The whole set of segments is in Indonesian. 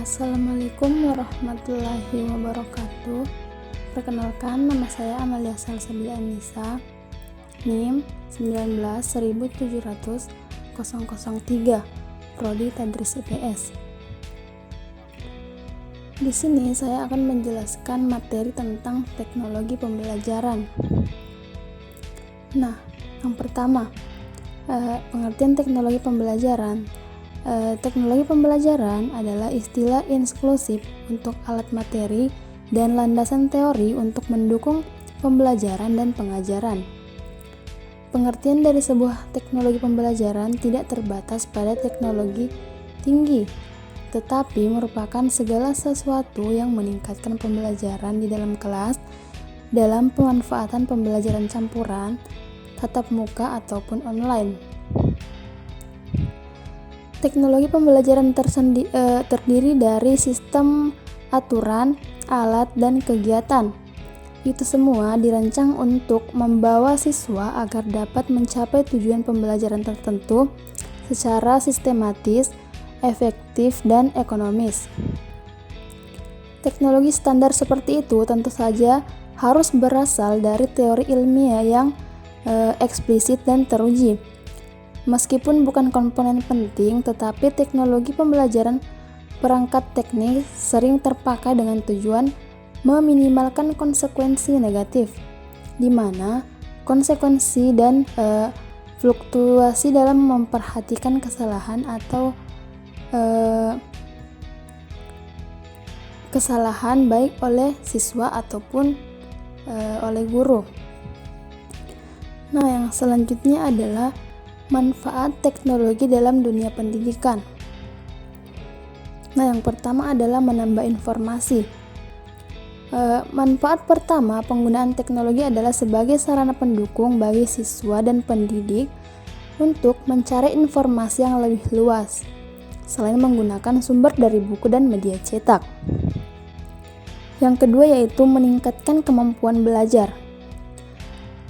Assalamualaikum warahmatullahi wabarakatuh. Perkenalkan, nama saya Amalia Salsabila Anissa, NIM 19.17003, Prodi Tadris IPS. Di sini saya akan menjelaskan materi tentang teknologi pembelajaran. Nah, yang pertama, pengertian teknologi pembelajaran. Teknologi pembelajaran adalah istilah inklusif untuk alat materi dan landasan teori untuk mendukung pembelajaran dan pengajaran. Pengertian dari sebuah teknologi pembelajaran tidak terbatas pada teknologi tinggi, tetapi merupakan segala sesuatu yang meningkatkan pembelajaran di dalam kelas dalam pemanfaatan pembelajaran campuran, tatap muka ataupun online. Teknologi pembelajaran terdiri dari sistem, aturan, alat, dan kegiatan. Itu semua dirancang untuk membawa siswa agar dapat mencapai tujuan pembelajaran tertentu secara sistematis, efektif, dan ekonomis. Teknologi standar seperti itu tentu saja harus berasal dari teori ilmiah yang eksplisit dan teruji. Meskipun bukan komponen penting, tetapi teknologi pembelajaran perangkat teknis sering terpakai dengan tujuan meminimalkan konsekuensi negatif, di mana konsekuensi dan fluktuasi dalam memperhatikan kesalahan atau kesalahan baik oleh siswa ataupun oleh guru. Nah, yang selanjutnya adalah manfaat teknologi dalam dunia pendidikan. Nah, yang pertama adalah menambah informasi. Manfaat pertama penggunaan teknologi adalah sebagai sarana pendukung bagi siswa dan pendidik untuk mencari informasi yang lebih luas, selain menggunakan sumber dari buku dan media cetak. Yang kedua yaitu meningkatkan kemampuan belajar.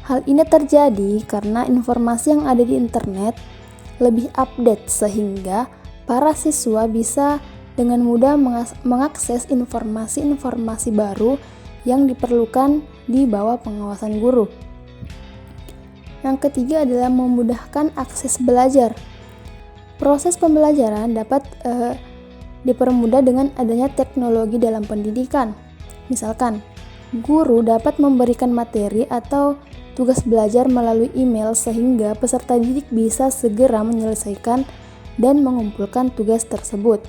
Hal ini terjadi karena informasi yang ada di internet lebih update sehingga para siswa bisa dengan mudah mengakses informasi-informasi baru yang diperlukan di bawah pengawasan guru. Yang ketiga adalah memudahkan akses belajar. Proses pembelajaran dapat dipermudah dengan adanya teknologi dalam pendidikan. Misalkan, guru dapat memberikan materi atau tugas belajar melalui email sehingga peserta didik bisa segera menyelesaikan dan mengumpulkan tugas tersebut.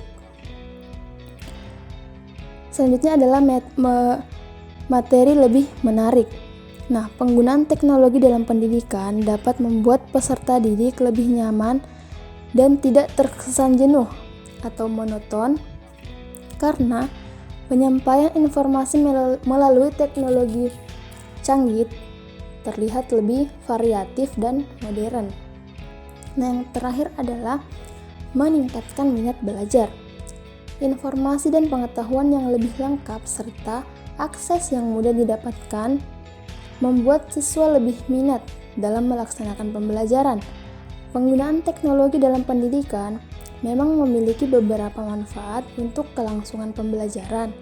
Selanjutnya adalah materi lebih menarik. Nah, penggunaan teknologi dalam pendidikan dapat membuat peserta didik lebih nyaman dan tidak terkesan jenuh atau monoton karena penyampaian informasi melalui teknologi canggih terlihat lebih variatif dan modern. Nah, yang terakhir adalah meningkatkan minat belajar. Informasi dan pengetahuan yang lebih lengkap serta akses yang mudah didapatkan membuat siswa lebih minat dalam melaksanakan pembelajaran. Penggunaan teknologi dalam pendidikan memang memiliki beberapa manfaat untuk kelangsungan pembelajaran.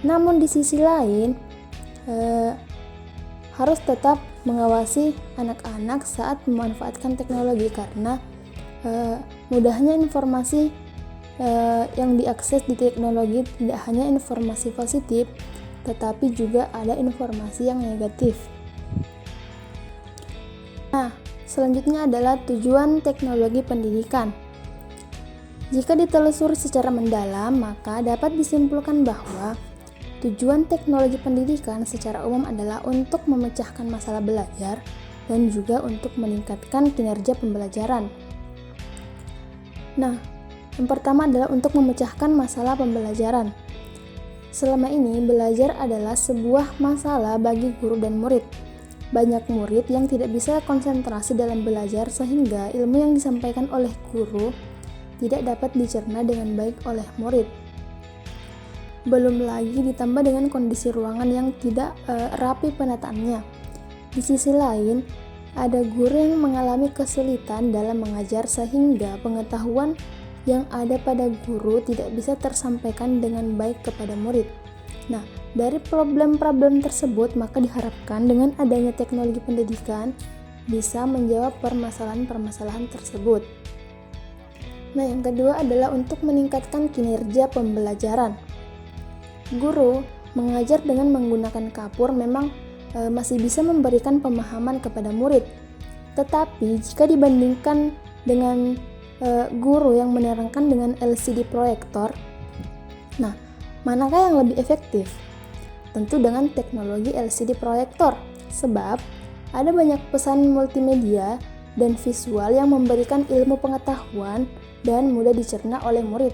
Namun di sisi lain, harus tetap mengawasi anak-anak saat memanfaatkan teknologi karena mudahnya informasi yang diakses di teknologi tidak hanya informasi positif, tetapi juga ada informasi yang negatif. Nah, selanjutnya adalah tujuan teknologi pendidikan. Jika ditelusuri secara mendalam, maka dapat disimpulkan bahwa tujuan teknologi pendidikan secara umum adalah untuk memecahkan masalah belajar dan juga untuk meningkatkan kinerja pembelajaran. Nah, yang pertama adalah untuk memecahkan masalah pembelajaran. Selama ini, belajar adalah sebuah masalah bagi guru dan murid. Banyak murid yang tidak bisa konsentrasi dalam belajar sehingga ilmu yang disampaikan oleh guru tidak dapat dicerna dengan baik oleh murid. Belum lagi ditambah dengan kondisi ruangan yang tidak rapi penataannya. Di sisi lain, ada guru yang mengalami kesulitan dalam mengajar sehingga pengetahuan yang ada pada guru tidak bisa tersampaikan dengan baik kepada murid. Nah, dari problem-problem tersebut, maka diharapkan dengan adanya teknologi pendidikan bisa menjawab permasalahan-permasalahan tersebut. Nah, yang kedua adalah untuk meningkatkan kinerja pembelajaran. Guru mengajar dengan menggunakan kapur memang masih bisa memberikan pemahaman kepada murid. Tetapi jika dibandingkan dengan guru yang menerangkan dengan LCD proyektor, nah, manakah yang lebih efektif? Tentu dengan teknologi LCD proyektor, sebab ada banyak pesan multimedia dan visual yang memberikan ilmu pengetahuan dan mudah dicerna oleh murid.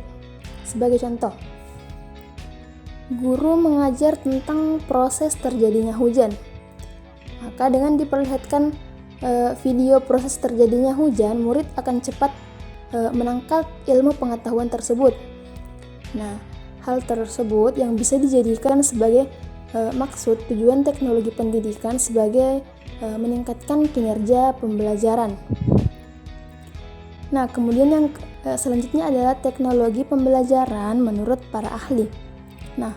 Sebagai contoh, guru mengajar tentang proses terjadinya hujan. Maka dengan diperlihatkan video proses terjadinya hujan, murid akan cepat menangkap ilmu pengetahuan tersebut. Nah, hal tersebut yang bisa dijadikan sebagai maksud tujuan teknologi pendidikan sebagai meningkatkan kinerja pembelajaran. Nah, kemudian yang selanjutnya adalah teknologi pembelajaran menurut para ahli. Nah,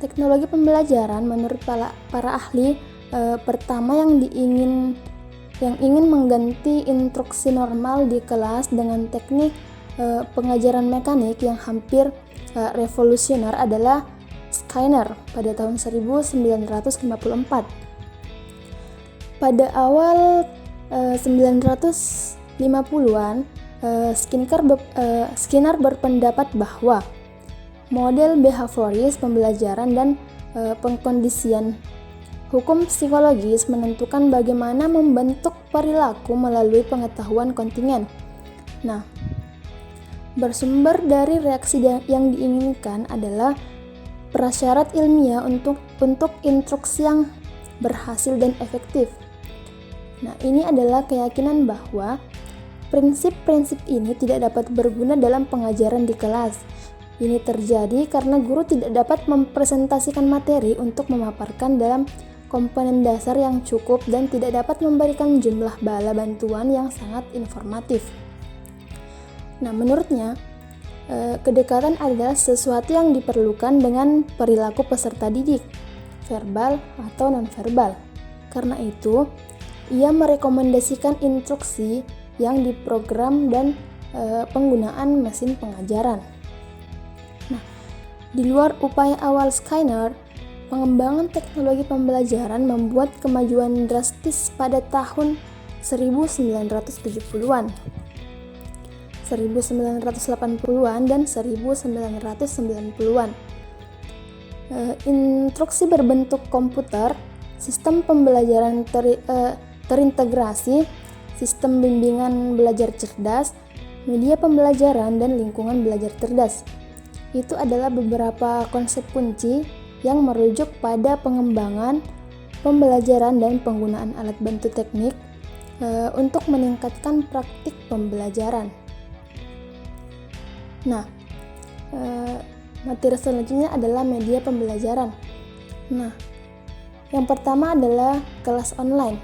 teknologi pembelajaran menurut para ahli pertama yang ingin mengganti instruksi normal di kelas dengan teknik pengajaran mekanik yang hampir revolusioner adalah Skinner pada tahun 1954. Pada awal 1950-an, Skinner berpendapat bahwa model behavioris pembelajaran dan pengkondisian hukum psikologis menentukan bagaimana membentuk perilaku melalui pengetahuan kontingen. Nah, bersumber dari reaksi yang diinginkan adalah prasyarat ilmiah untuk instruksi yang berhasil dan efektif. Nah, ini adalah keyakinan bahwa prinsip-prinsip ini tidak dapat berguna dalam pengajaran di kelas. Ini terjadi karena guru tidak dapat mempresentasikan materi untuk memaparkan dalam komponen dasar yang cukup dan tidak dapat memberikan jumlah bala bantuan yang sangat informatif. Nah, menurutnya, kedekatan adalah sesuatu yang diperlukan dengan perilaku peserta didik, verbal atau non-verbal. Karena itu, ia merekomendasikan instruksi yang diprogram dan penggunaan mesin pengajaran. Nah, di luar upaya awal Skinner, pengembangan teknologi pembelajaran membuat kemajuan drastis pada tahun 1970-an, 1980-an, dan 1990-an. Instruksi berbentuk komputer, sistem pembelajaran terintegrasi, sistem bimbingan belajar cerdas, media pembelajaran, dan lingkungan belajar cerdas. Itu adalah beberapa konsep kunci yang merujuk pada pengembangan, pembelajaran, dan penggunaan alat bantu teknik untuk meningkatkan praktik pembelajaran. Nah, materi selanjutnya adalah media pembelajaran. Nah, yang pertama adalah kelas online.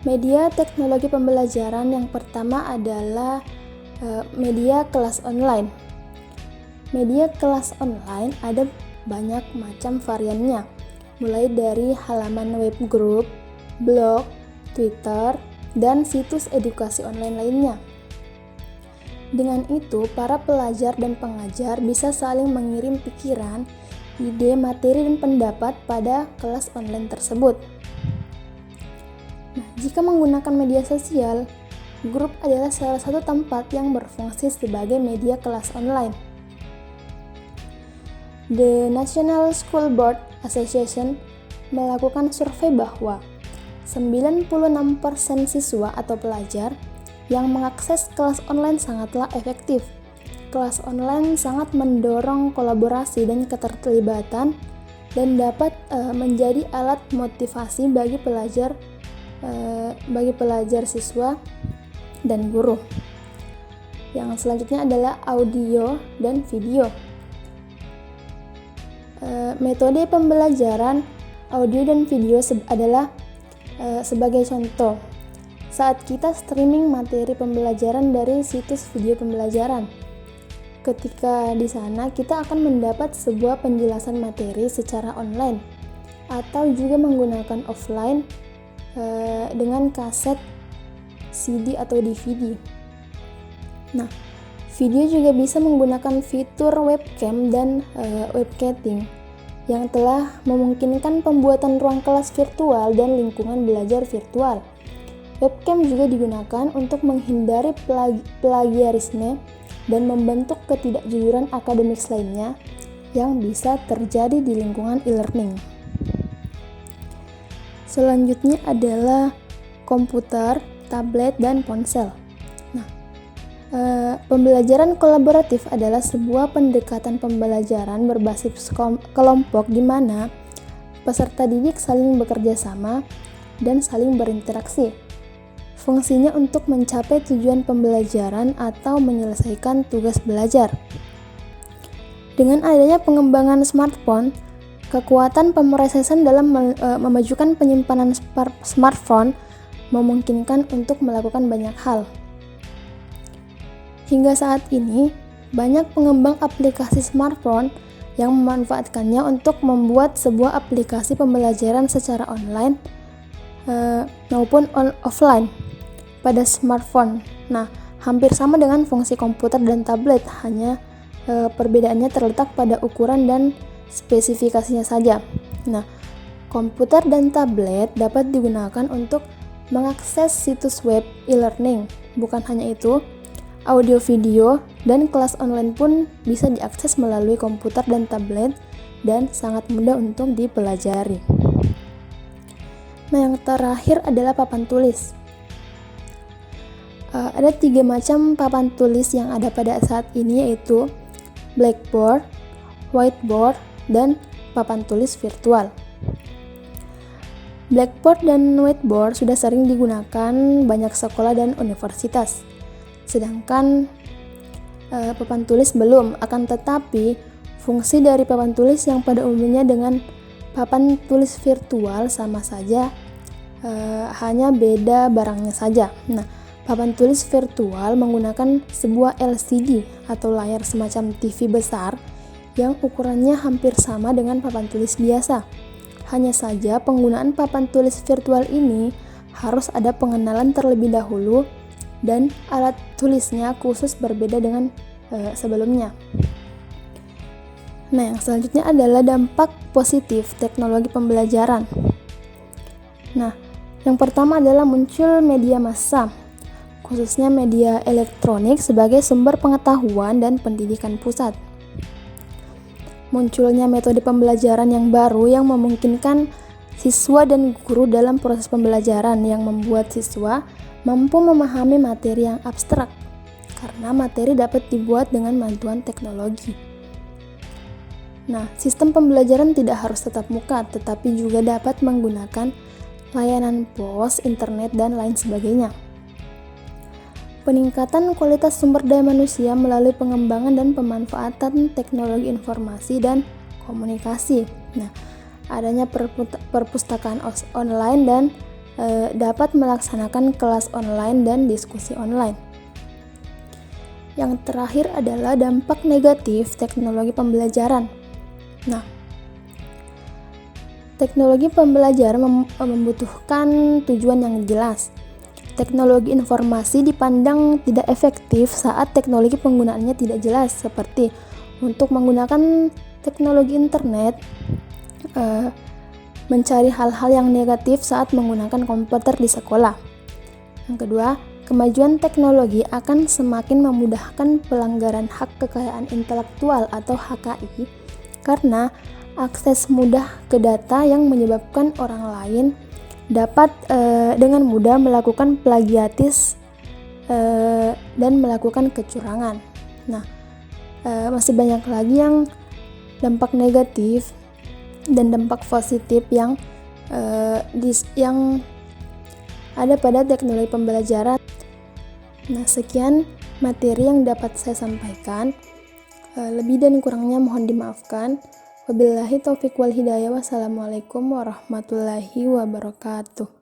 Media teknologi pembelajaran yang pertama adalah media kelas online. Media kelas online ada banyak macam variannya, mulai dari halaman web group, blog, Twitter, dan situs edukasi online lainnya. Dengan itu, para pelajar dan pengajar bisa saling mengirim pikiran, ide, materi, dan pendapat pada kelas online tersebut. Nah, jika menggunakan media sosial, grup adalah salah satu tempat yang berfungsi sebagai media kelas online. The National School Board Association melakukan survei bahwa 96% siswa atau pelajar yang mengakses kelas online sangatlah efektif. Kelas online sangat mendorong kolaborasi dan keterlibatan dan dapat menjadi alat motivasi bagi pelajar, siswa, dan guru. Yang selanjutnya adalah audio dan video. Metode pembelajaran audio dan video adalah sebagai contoh. saat kita streaming materi pembelajaran dari situs video pembelajaran. Ketika di sana kita akan mendapat sebuah penjelasan materi secara online atau juga menggunakan offline dengan kaset CD atau DVD. Nah, video juga bisa menggunakan fitur webcam dan webcatting yang telah memungkinkan pembuatan ruang kelas virtual dan lingkungan belajar virtual. Webcam juga digunakan untuk menghindari plagiarisme dan membentuk ketidakjujuran akademik lainnya yang bisa terjadi di lingkungan e-learning. Selanjutnya adalah komputer, tablet, dan ponsel. Pembelajaran kolaboratif adalah sebuah pendekatan pembelajaran berbasis kelompok di mana peserta didik saling bekerja sama dan saling berinteraksi. Fungsinya untuk mencapai tujuan pembelajaran atau menyelesaikan tugas belajar. Dengan adanya pengembangan smartphone, kekuatan pemrosesan dalam memajukan penyimpanan smartphone memungkinkan untuk melakukan banyak hal. Hingga saat ini, banyak pengembang aplikasi smartphone yang memanfaatkannya untuk membuat sebuah aplikasi pembelajaran secara online maupun offline pada smartphone. Nah, hampir sama dengan fungsi komputer dan tablet, hanya perbedaannya terletak pada ukuran dan spesifikasinya saja. Nah, komputer dan tablet dapat digunakan untuk mengakses situs web e-learning. Bukan hanya itu, audio video dan kelas online pun bisa diakses melalui komputer dan tablet dan sangat mudah untuk dipelajari. Nah, yang terakhir adalah papan tulis. Ada 3 macam papan tulis yang ada pada saat ini, yaitu blackboard, whiteboard, dan papan tulis virtual. Blackboard dan whiteboard sudah sering digunakan banyak sekolah dan universitas. Sedangkan papan tulis belum, akan tetapi fungsi dari papan tulis yang pada umumnya dengan papan tulis virtual sama saja, hanya beda barangnya saja. Nah, papan tulis virtual menggunakan sebuah LCD atau layar semacam TV besar yang ukurannya hampir sama dengan papan tulis biasa. Hanya saja penggunaan papan tulis virtual ini harus ada pengenalan terlebih dahulu dan alat tulisnya khusus berbeda dengan sebelumnya. Nah, yang selanjutnya adalah dampak positif teknologi pembelajaran. Nah, yang pertama adalah muncul media massa, khususnya media elektronik sebagai sumber pengetahuan dan pendidikan pusat. Munculnya metode pembelajaran yang baru yang memungkinkan siswa dan guru dalam proses pembelajaran, yang membuat siswa mampu memahami materi yang abstrak karena materi dapat dibuat dengan bantuan teknologi. Nah, sistem pembelajaran tidak harus tetap muka, tetapi juga dapat menggunakan layanan pos, internet, dan lain sebagainya. Peningkatan kualitas sumber daya manusia melalui pengembangan dan pemanfaatan teknologi informasi dan komunikasi. Nah, adanya perpustakaan online dan dapat melaksanakan kelas online dan diskusi online. Yang terakhir adalah dampak negatif teknologi pembelajaran. Nah, teknologi pembelajaran membutuhkan tujuan yang jelas. Teknologi informasi dipandang tidak efektif saat teknologi penggunaannya tidak jelas, seperti untuk menggunakan teknologi internet, mencari hal-hal yang negatif saat menggunakan komputer di sekolah. Yang kedua, kemajuan teknologi akan semakin memudahkan pelanggaran hak kekayaan intelektual atau HKI karena akses mudah ke data yang menyebabkan orang lain dapat dengan mudah melakukan plagiatis dan melakukan kecurangan. Nah, masih banyak lagi yang dampak negatif dan dampak positif yang ada pada teknologi pembelajaran. Nah, sekian materi yang dapat saya sampaikan. Lebih dan kurangnya mohon dimaafkan. Wabillahi taufiq wal hidayah. Wassalamualaikum warahmatullahi wabarakatuh.